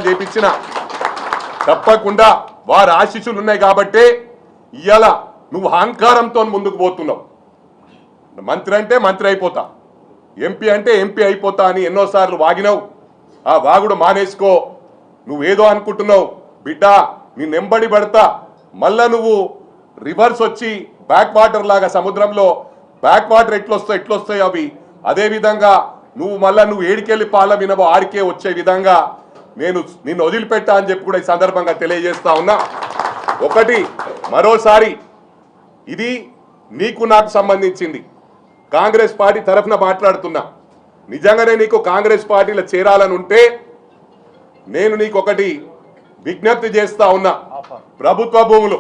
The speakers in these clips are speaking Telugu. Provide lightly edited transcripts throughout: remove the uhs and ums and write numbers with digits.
చేపించిన తప్పకుండా వారి ఆశీస్సులు ఉన్నాయి కాబట్టి ఇవాళ నువ్వు అహంకారంతో ముందుకు పోతున్నావు. మంత్రి అంటే మంత్రి అయిపోతా, ఎంపీ అంటే ఎంపీ అయిపోతా అని ఎన్నోసార్లు వాగినావు. ఆ వాగుడు మానేసుకో. నువ్వేదో అనుకుంటున్నావు బిడ్డ, నీ నెంబడి పడతా. మళ్ళా నువ్వు రివర్స్ వచ్చి బ్యాక్ వాటర్ లాగా సముద్రంలో బ్యాక్ వాటర్ ఎట్లొస్తాయి అవి అదేవిధంగా నువ్వు ఏడికెళ్ళి పాల వినవో ఆడికే వచ్చే విధంగా నిన్ను వదిలిపెట్టా అని చెప్పి కూడా ఈ సందర్భంగా తెలియజేస్తా ఉన్నా. ఒకటి మరోసారి ఇది నీకు నాకు సంబంధించింది. కాంగ్రెస్ పార్టీ తరఫున మాట్లాడుతున్నా. నిజంగానే నీకు కాంగ్రెస్ పార్టీలో చేరాలని ఉంటే నేను నీకు ఒకటి విజ్ఞప్తి చేస్తా ఉన్నా. ప్రభుత్వ భూములు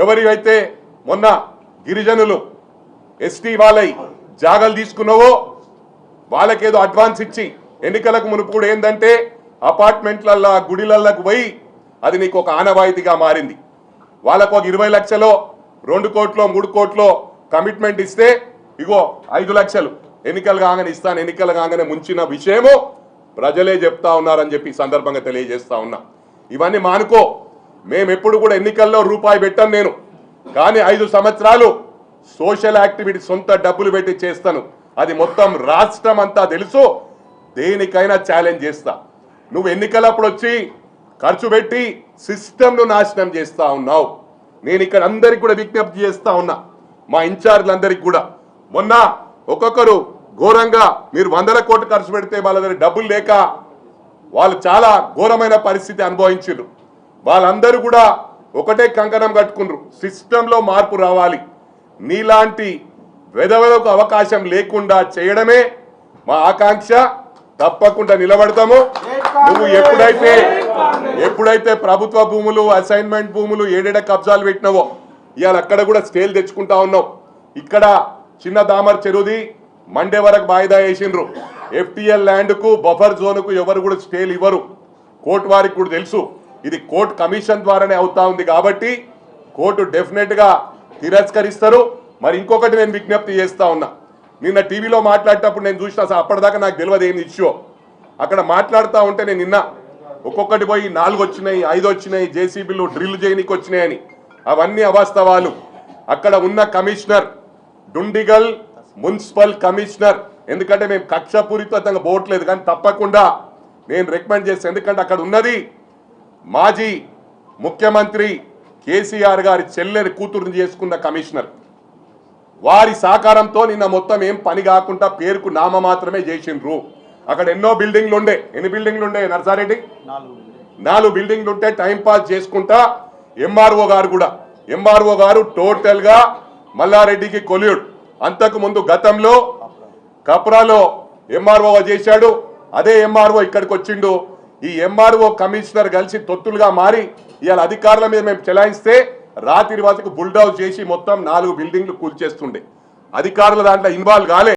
ఎవరివైతే మొన్న గిరిజనులు ఎస్టీ వాళ్ళై జాగాలు తీసుకున్నావో వాళ్ళకేదో అడ్వాన్స్ ఇచ్చి ఎన్నికలకు మునుపు కూడా ఏంటంటే అపార్ట్మెంట్లల్లో గుడిలలకు పోయి అది నీకు ఒక ఆనవాయితీగా మారింది. వాళ్ళకు ఒక 20 లక్షలో 2 కోట్లో 3 కోట్లో కమిట్మెంట్ ఇస్తే ఇగో 5 లక్షలు ఎన్నికలు కాగానే ముంచిన విషయము ప్రజలే చెప్తా ఉన్నారని చెప్పి సందర్భంగా తెలియజేస్తా ఉన్నా. ఇవన్నీ మానుకో. మేమెప్పుడు కూడా ఎన్నికల్లో రూపాయి పెట్టాను నేను, కానీ 5 సంవత్సరాలు సోషల్ యాక్టివిటీ సొంత డబ్బులు పెట్టి చేస్తాను. అది మొత్తం రాష్ట్రం అంతా తెలుసు. దేనికైనా ఛాలెంజ్ చేస్తా. నువ్వు ఎన్నికలప్పుడు వచ్చి ఖర్చు పెట్టి సిస్టమ్ను నాశనం చేస్తా ఉన్నావు. నేను ఇక్కడ అందరికి కూడా విజ్ఞప్తి చేస్తా ఉన్నా, మా ఇన్ఛార్జ్లందరికీ కూడా. మొన్న ఒక్కొక్కరు ఘోరంగా మీరు 100 కోట్లు ఖర్చు పెడితే వాళ్ళ దగ్గర డబ్బులు లేక వాళ్ళు చాలా ఘోరమైన పరిస్థితి అనుభవించారు. వాళ్ళందరూ కూడా ఒకటే కంకణం కట్టుకున్నారు, సిస్టంలో మార్పు రావాలి. నీలాంటి వెధవలకు అవకాశం లేకుండా చేయడమే మా ఆకాంక్ష. తప్పకుండా నిలబడతాము. నువ్వు ఎప్పుడైతే ప్రభుత్వ భూములు అసైన్మెంట్ భూములు ఏడేడ కబ్జాలు పెట్టినావో ఇవాళ అక్కడ కూడా స్టేలు తెచ్చుకుంటా ఉన్నావు. ఇక్కడ చిన్న దామర్ చెరువుది మండే వరకు వాయిదా వేసిండ్రు. ఎఫ్టీఎల్ ల్యాండ్కు బఫర్ జోన్కు ఎవరు కూడా స్టేలు ఇవ్వరు. కోర్టు వారికి కూడా తెలుసు. ఇది కోర్టు కమిషన్ ద్వారానే అవుతా ఉంది కాబట్టి కోర్టు డెఫినెట్గా తిరస్కరిస్తారు. మరి ఇంకొకటి నేను విజ్ఞప్తి చేస్తా ఉన్నా. నిన్న టీవీలో మాట్లాడేటప్పుడు నేను చూసిన, అప్పటిదాకా నాకు తెలియదు ఏం ఇష్యూ. అక్కడ మాట్లాడుతూ ఉంటే నేను నిన్న ఒక్కొక్కటి పోయి 4 వచ్చినాయి 5 వచ్చినాయి జేసీబీలు డ్రిల్ చేయనికి వచ్చినాయని. అవన్నీ అవాస్తవాలు. అక్కడ ఉన్న కమిషనర్ డుండిగల్ మున్సిపల్ కమిషనర్, ఎందుకంటే మేము కక్షపూరితంగా పోవట్లేదు కానీ తప్పకుండా నేను రికమెండ్ చేస్తాను. ఎందుకంటే అక్కడ ఉన్నది మాజీ ముఖ్యమంత్రి కేసీఆర్ గారి చెల్లెని కూతురుని చేసుకున్న కమిషనర్. వారి సహకారంతో నిన్న మొత్తం ఏం పని కాకుండా పేరుకు నామ మాత్రమే చేసిండ్రు. అక్కడ ఎన్నో బిల్డింగ్లు ఉండే. ఎన్ని బిల్డింగ్లు ఉండే నర్సారెడ్డి? 4 బిల్డింగ్లు ఉంటే టైం పాస్ చేసుకుంటా ఎంఆర్ఓ గారు టోటల్ గా మల్లారెడ్డికి కొలియుడు. అంతకు ముందు గతంలో కప్రాలో ఎంఆర్ఓ చేశాడు. అదే ఎంఆర్ఓ ఇక్కడికి వచ్చిండు. ఈ ఎంఆర్ఓ కమిషనర్ కలిసి తొత్తులుగా మారి ఇవాళ అధికారుల మీద మేము చెలాయిస్తే రాత్రి బుల్డౌజ్ చేసి మొత్తం 4 బిల్డింగ్లు కూల్చేస్తుండే. అధికారుల దాంట్లో ఇన్వాల్వ్ కాలే.